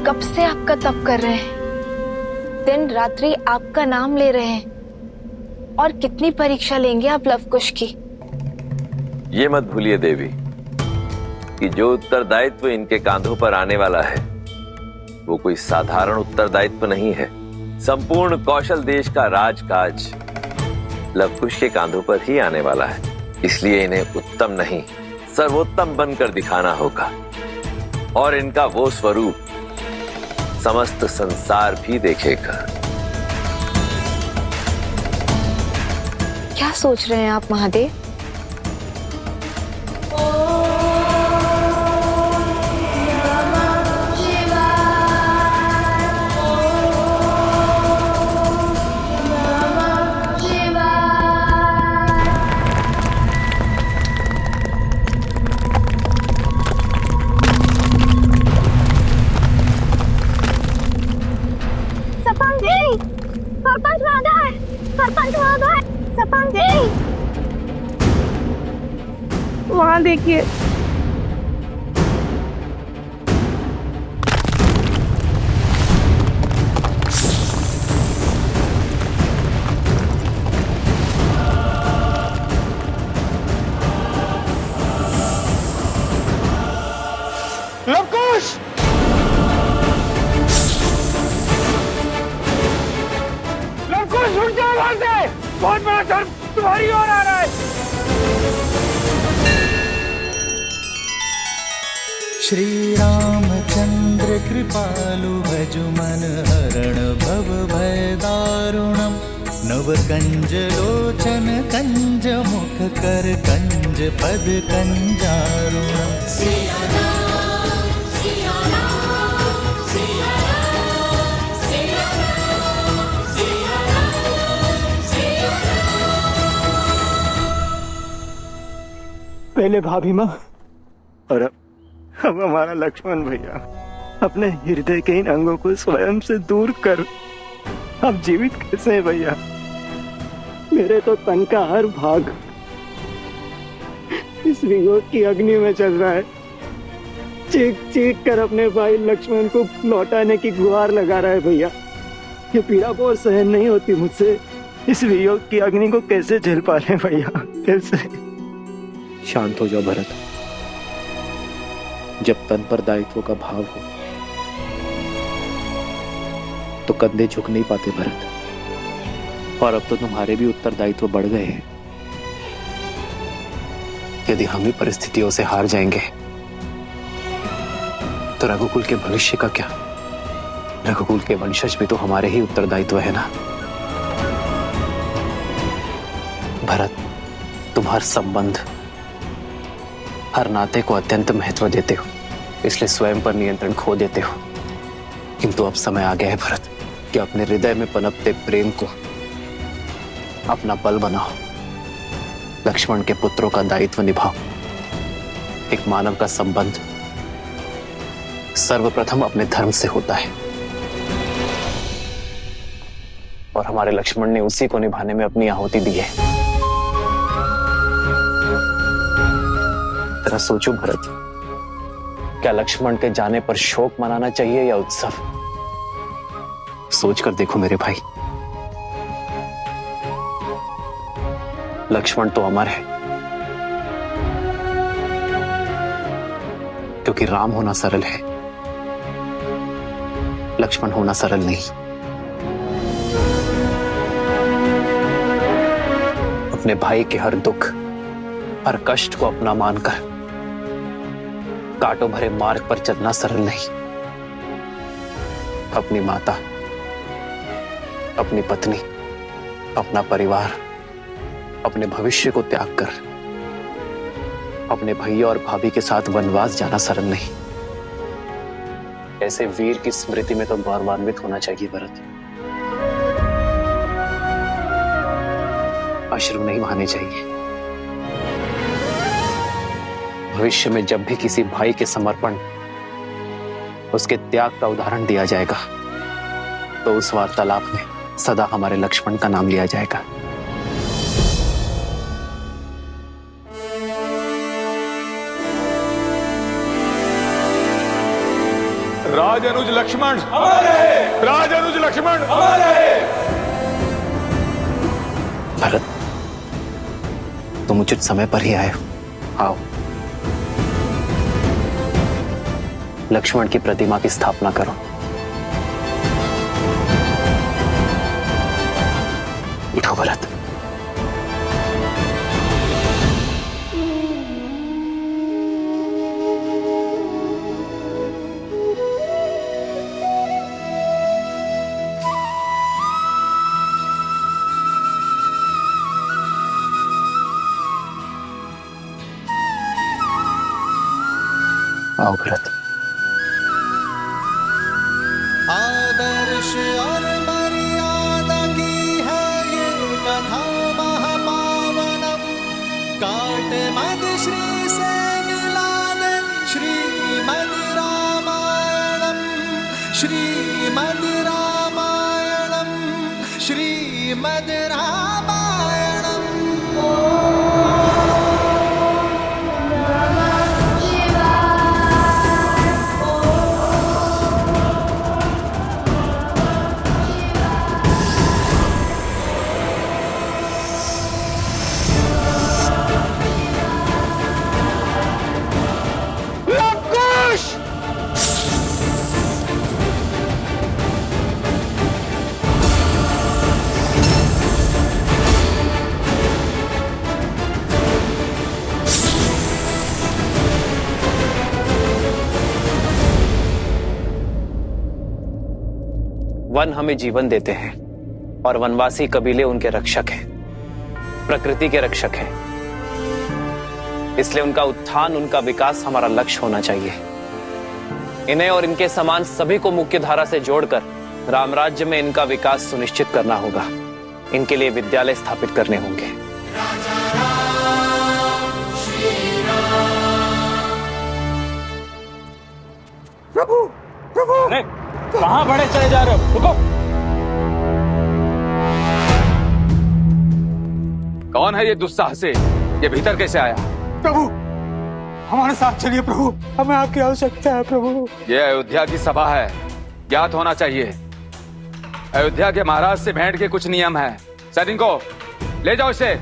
कब से आपका तप कर रहे हैं, दिन रात्रि आपका नाम ले रहे हैं। और कितनी परीक्षा लेंगे आप लवकुश की? ये मत भूलिए देवी कि जो उत्तरदायित्व इनके कांधों पर आने वाला है वो कोई साधारण उत्तरदायित्व नहीं है। संपूर्ण कौशल देश का राजकाज लवकुश के कांधों पर ही आने वाला है। इसलिए इन्हें उत्तम नहीं सर्वोत्तम बनकर दिखाना होगा और इनका वो स्वरूप समस्त संसार भी देखेगा। क्या सोच रहे हैं आप महादेव? वहां देखिए। लवकुश! लवकुश उठ जाओ वहां से! बहुत बड़ा सर्प तुम्हारी ओर आ रहा है। श्री रामचंद्र कृपालु भजु मन हरण भव भय दारुणम नव कंज लोचन कंज मुख कर कंज पद कंजारुणम। पहले भाभी माँ और अब हमारा लक्ष्मण भैया अपने हृदय के इन अंगों को स्वयं से दूर कर अब जीवित कैसे हैं भैया? मेरे तो तन का हर भाग इस वियोग की अग्नि में चल रहा है। चीख चीख कर अपने भाई लक्ष्मण को लौटाने की गुहार लगा रहा है भैया। ये पीड़ा बहुत सहन नहीं होती मुझसे। इस वियोग की अग्नि को कैसे झेल पा रहे हैं भैया? कैसे? शांत हो जाओ भरत। जब तन पर दायित्व का भाव हो तो कंधे झुक नहीं पाते भरत। और अब तो तुम्हारे भी उत्तरदायित्व बढ़ गए हैं। यदि हम ही परिस्थितियों से हार जाएंगे तो रघुकुल के भविष्य का क्या? रघुकुल के वंशज भी तो हमारे ही उत्तरदायित्व है ना। भरत, तुम हर संबंध हर नाते को अत्यंत महत्व देते हो, इसलिए स्वयं पर नियंत्रण खो देते हो। किंतु अब समय आ गया है भरत कि अपने हृदय में पनपते प्रेम को अपना बल बनाओ। लक्ष्मण के पुत्रों का दायित्व निभाओ। एक मानव का संबंध सर्वप्रथम अपने धर्म से होता है और हमारे लक्ष्मण ने उसी को निभाने में अपनी आहुति दी है। जरा सोचो भरत, क्या लक्ष्मण के जाने पर शोक मनाना चाहिए या उत्सव? सोच कर देखो मेरे भाई। लक्ष्मण तो अमर है क्योंकि राम होना सरल है, लक्ष्मण होना सरल नहीं। अपने भाई के हर दुख हर कष्ट को अपना मानकर कांटों भरे मार्ग पर चलना सरल नहीं। अपनी माता, अपनी पत्नी, अपना परिवार, अपने भविष्य को त्याग कर अपने भैया और भाभी के साथ वनवास जाना सरल नहीं। ऐसे वीर की स्मृति में तो गौरवान्वित होना चाहिए भरत। अश्रु नहीं बहाने चाहिए। भविष्य में जब भी किसी भाई के समर्पण उसके त्याग का उदाहरण दिया जाएगा तो उस वार्तालाप में सदा हमारे लक्ष्मण का नाम लिया जाएगा। राज अनुज लक्ष्मण अमर रहे, राज अनुज लक्ष्मण अमर रहे। भरत, तुम उचित समय पर ही आए हो। आओ, लक्ष्मण की प्रतिमा की स्थापना करो। उठो भरत। आओ भरत। आदर्श और मर्यादा की है ये कथा महापावनम, काट मद श्री से मिला दे श्रीमद् रामायणम, श्रीमद् रामायणम, श्रीमद् रामायणम। वन हमें जीवन देते हैं और वनवासी कबीले उनके रक्षक हैं, प्रकृति के रक्षक हैं। इसलिए उनका उत्थान, उनका विकास हमारा लक्ष्य होना चाहिए। इन्हें और इनके समान सभी को मुख्य धारा से जोड़कर रामराज्य में इनका विकास सुनिश्चित करना होगा। इनके लिए विद्यालय स्थापित करने होंगे। प्रभु, प्रभु, अरे कहां बड़े चले जा रहे हो? रुको। कौन है ये दुस्साहसी? ये भीतर कैसे आया? प्रभु, हमारे साथ चलिए प्रभु, हमें आपकी आवश्यकता है प्रभु। ये अयोध्या की सभा है, ज्ञात होना चाहिए। अयोध्या के महाराज से भेंट के कुछ नियम हैं। सैनिकों, ले जाओ इसे।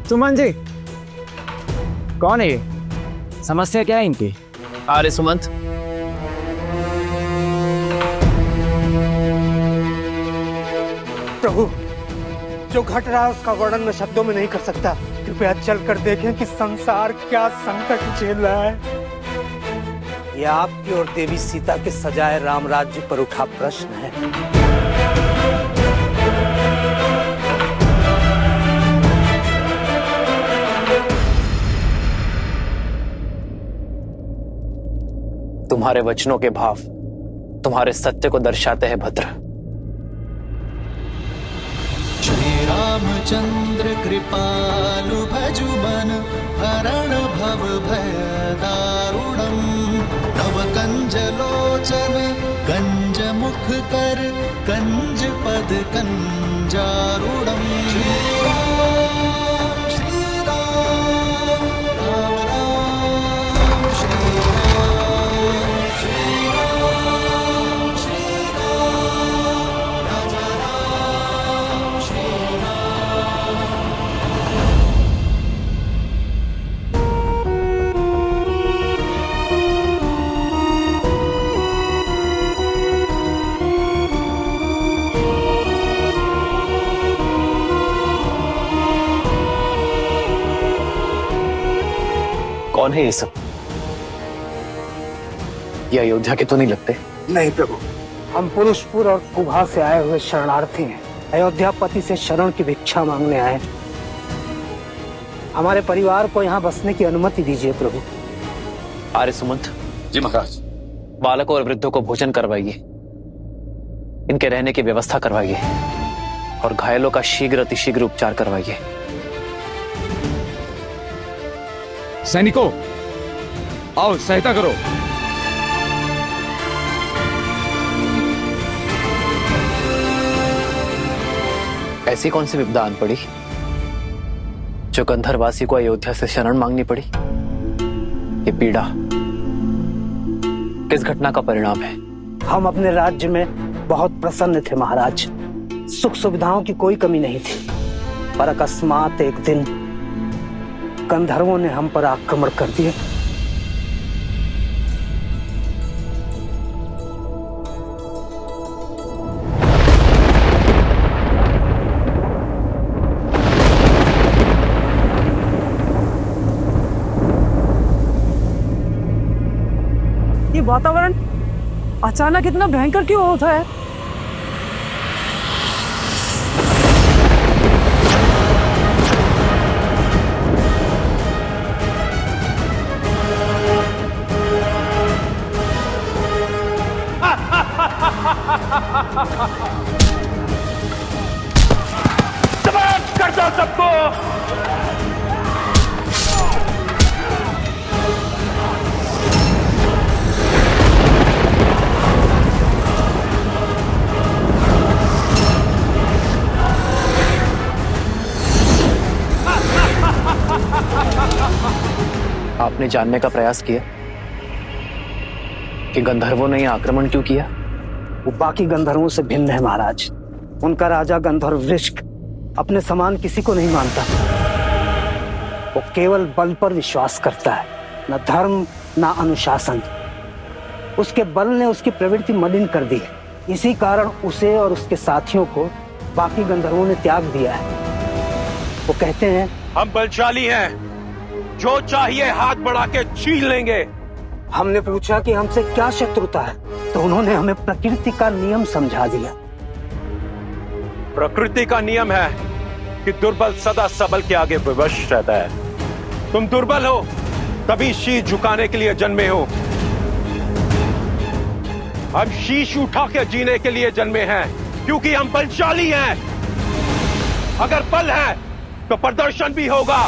सुमन जी, कौन है ये? समस्या क्या है इनकी? आर्य सुमंत, प्रभु, जो घट रहा है उसका वर्णन मैं शब्दों में नहीं कर सकता। कृपया चलकर देखें कि संसार क्या संकट झेल रहा है। ये आपकी और देवी सीता के सजाए राम राज्य पर उठा प्रश्न है। तुम्हारे वचनों के भाव तुम्हारे सत्य को दर्शाते हैं भद्र। श्री रामचंद्र कृपालु भजुमन हरण भव भय दारुणम, नव कंज लोचन कंज मुख कर कंज पद कंजारुणम। श्री राम, श्री राम, राम राम, श्री राम, श्री राम, श्री राम, राजा राम, श्री कौन है ये सब? ये अयोध्या के तो नहीं लगते। नहीं प्रभु, हम पुरुषपुर और कुभा से आए हुए शरणार्थी हैं। अयोध्यापति से शरण की भिक्षा मांगने आए। हमारे परिवार को यहाँ बसने की अनुमति दीजिए प्रभु। आर्य सुमंत जी महाराज। बालकों और वृद्धों को भोजन करवाइए, इनके रहने की व्यवस्था करवाइए और घायलों का शीघ्र अतिशीघ्र उपचार करवाइए। सैनिकों, आओ सहायता करो। ऐसी कौन सी विपदा आन पड़ी जो गंधर्वासी को अयोध्या से शरण मांगनी पड़ी? ये पीड़ा किस घटना का परिणाम है? हम अपने राज्य में बहुत प्रसन्न थे महाराज। सुख सुविधाओं की कोई कमी नहीं थी, पर अकस्मात एक दिन गंधर्वों ने हम पर आक्रमण कर दिया। ये वातावरण अचानक इतना भयंकर क्यों होता है? कर दो सबको। आपने जानने का प्रयास किया कि गंधर्वों ने यह आक्रमण क्यों किया? वो बाकी गंधर्वों से भिन्न है महाराज। उनका राजा गंधर्व वृश्क अपने समान किसी को नहीं मानता। वो केवल बल पर विश्वास करता है, न धर्म न अनुशासन। उसके बल ने उसकी प्रवृत्ति मलिन कर दी है। इसी कारण उसे और उसके साथियों को बाकी गंधर्वों ने त्याग दिया है। वो कहते हैं, हम बलशाली हैं, जो चाहिए हाथ बढ़ा के छीन लेंगे। हमने पूछा कि हमसे क्या शत्रुता है, तो उन्होंने हमें प्रकृति का नियम समझा दिया। प्रकृति का नियम है कि दुर्बल सदा सबल के आगे विवश रहता है। तुम दुर्बल हो, तभी शीश झुकाने के लिए जन्मे हो। हम शीश उठा के जीने के लिए जन्मे हैं, क्योंकि हम बलशाली हैं। अगर बल है तो प्रदर्शन भी होगा।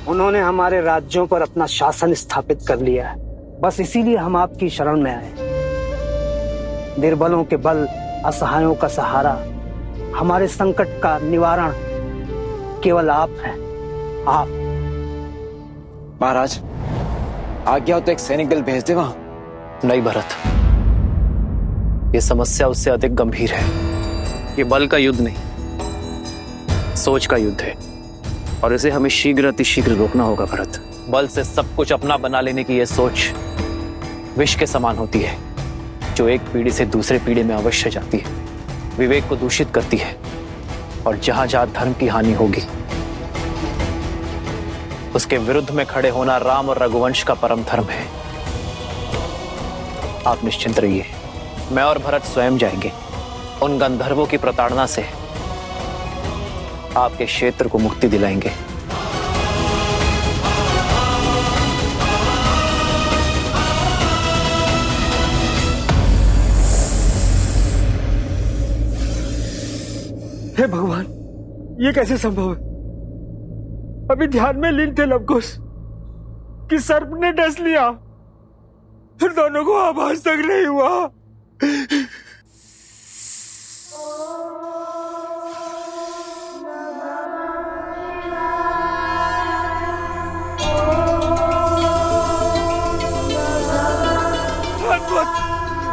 उन्होंने हमारे राज्यों पर अपना शासन स्थापित कर लिया है। बस इसीलिए हम आपकी शरण में आए। निर्बलों के बल, असहायों का सहारा, हमारे संकट का निवारण केवल आप हैं। आप। महाराज, आज्ञा हो तो एक सैनिक दल भेज दे वहां। नहीं भरत, ये समस्या उससे अधिक गंभीर है। ये बल का युद्ध नहीं, सोच का युद्ध है, और इसे हमें शीघ्र अतिशीघ्र रोकना होगा भरत। बल से सब कुछ अपना बना लेने की यह सोच विष के समान होती है, जो एक पीढ़ी से दूसरे पीढ़ी में अवश्य जाती है, विवेक को दूषित करती है, और जहां जहां धर्म की हानि होगी उसके विरुद्ध में खड़े होना राम और रघुवंश का परम धर्म है। आप निश्चिंत रहिए, मैं और भरत स्वयं जाएंगे। उन गंधर्वों की प्रताड़ना से आपके क्षेत्र को मुक्ति दिलाएंगे। हे भगवान, ये कैसे संभव है? अभी ध्यान में लीन थे लवकुश कि सर्प ने डस लिया, फिर दोनों को आभास तक नहीं हुआ।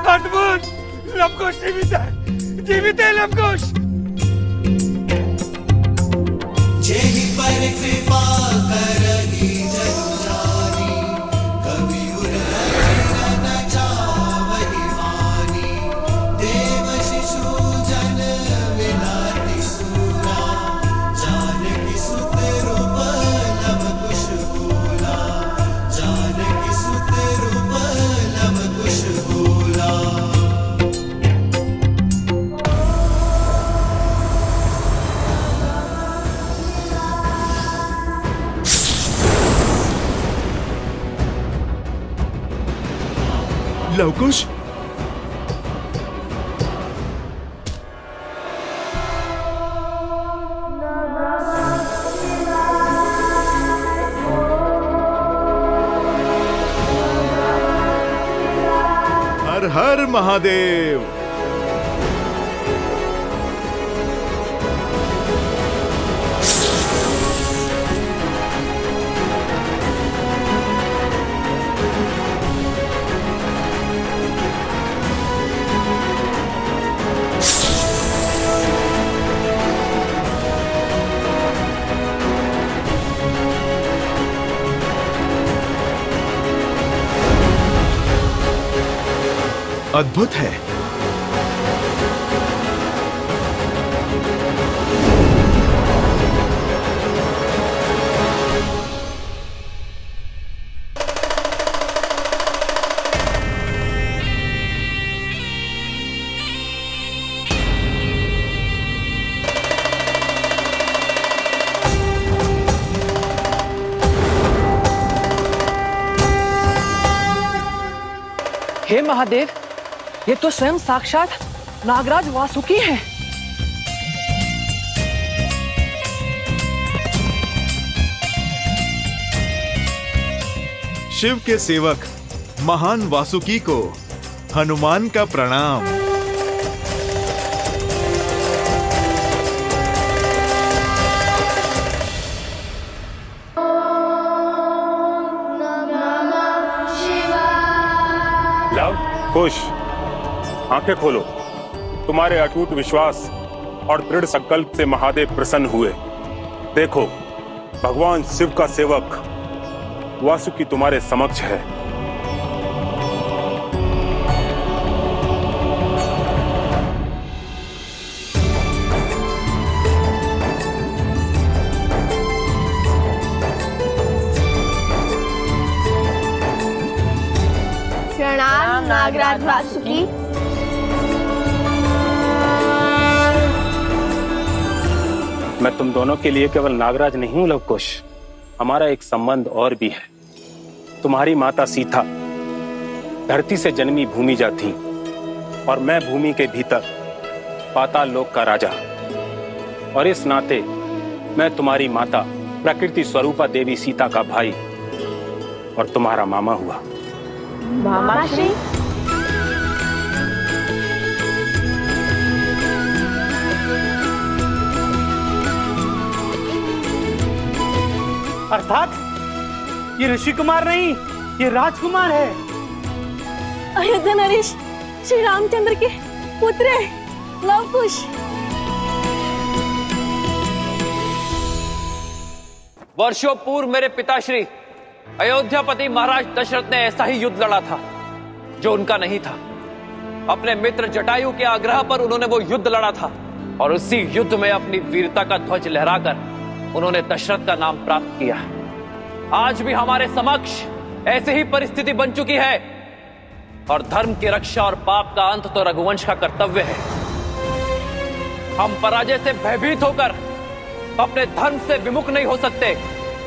अद्भुत! लवकुश जीवित है, जीवित है लवकुश। जेहि पर कृपा करहि जनु जानी, कवि उर न जावहि हानि। देव शिशु जन विलाति सूरा, जानकी सुत रूप लव कुश बोला। जानकी सुत रूप लव कुश बोला। लवकुश, हर हर महादेव। अद्भुत है। हे महादेव, ये तो स्वयं साक्षात नागराज वासुकी है। शिव के सेवक महान वासुकी को हनुमान का प्रणाम। खुश, आंखें खोलो। तुम्हारे अटूट विश्वास और दृढ़ संकल्प से महादेव प्रसन्न हुए। देखो, भगवान शिव का सेवक वासुकी तुम्हारे समक्ष है। प्रणाम नागराज वासुकी। मैं तुम दोनों के लिए केवल नागराज नहीं हूं लवकुश, हमारा एक संबंध और भी है। तुम्हारी माता सीता धरती से जन्मी भूमि जा थी और मैं भूमि के भीतर पाताल लोक का राजा, और इस नाते मैं तुम्हारी माता प्रकृति स्वरूपा देवी सीता का भाई और तुम्हारा मामा हुआ। मामा श्री, अर्थात ये ऋषि कुमार नहीं, ये राजकुमार है। अयोध्या नरेश श्री रामचंद्र के पुत्र लवकुश। वर्षों पूर्व मेरे पिताश्री अयोध्यापति महाराज दशरथ ने ऐसा ही युद्ध लड़ा था जो उनका नहीं था। अपने मित्र जटायु के आग्रह पर उन्होंने वो युद्ध लड़ा था और उसी युद्ध में अपनी वीरता का ध्वज लहराकर उन्होंने दशरथ का नाम प्राप्त किया। आज भी हमारे समक्ष ऐसी ही परिस्थिति बन चुकी है और धर्म की रक्षा और पाप का अंत तो रघुवंश का कर्तव्य है। हम पराजय से भयभीत होकर अपने धर्म से विमुख नहीं हो सकते,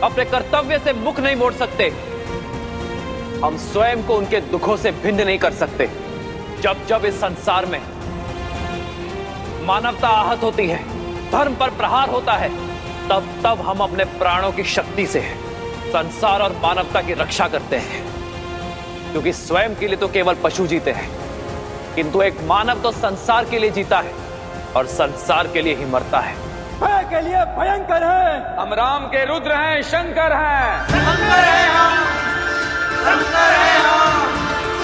अपने कर्तव्य से मुख नहीं मोड़ सकते। हम स्वयं को उनके दुखों से भिन्न नहीं कर सकते। जब जब इस संसार में मानवता आहत होती है, धर्म पर प्रहार होता है, तब तब हम अपने प्राणों की शक्ति से संसार और मानवता की रक्षा करते हैं। क्योंकि स्वयं के लिए तो केवल पशु जीते हैं, किंतु एक मानव तो संसार के लिए जीता है और संसार के लिए ही मरता है। भय के लिए भयंकर है। हम राम के रुद्र हैं, शंकर हैं। शंकर है हम, शंकर है हम,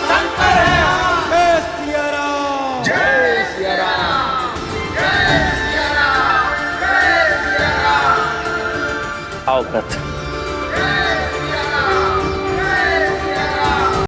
शंकर है हम। जय सिया राम, जय सिया राम, जय सिया राम, जय सिया राम। आओ व्रत।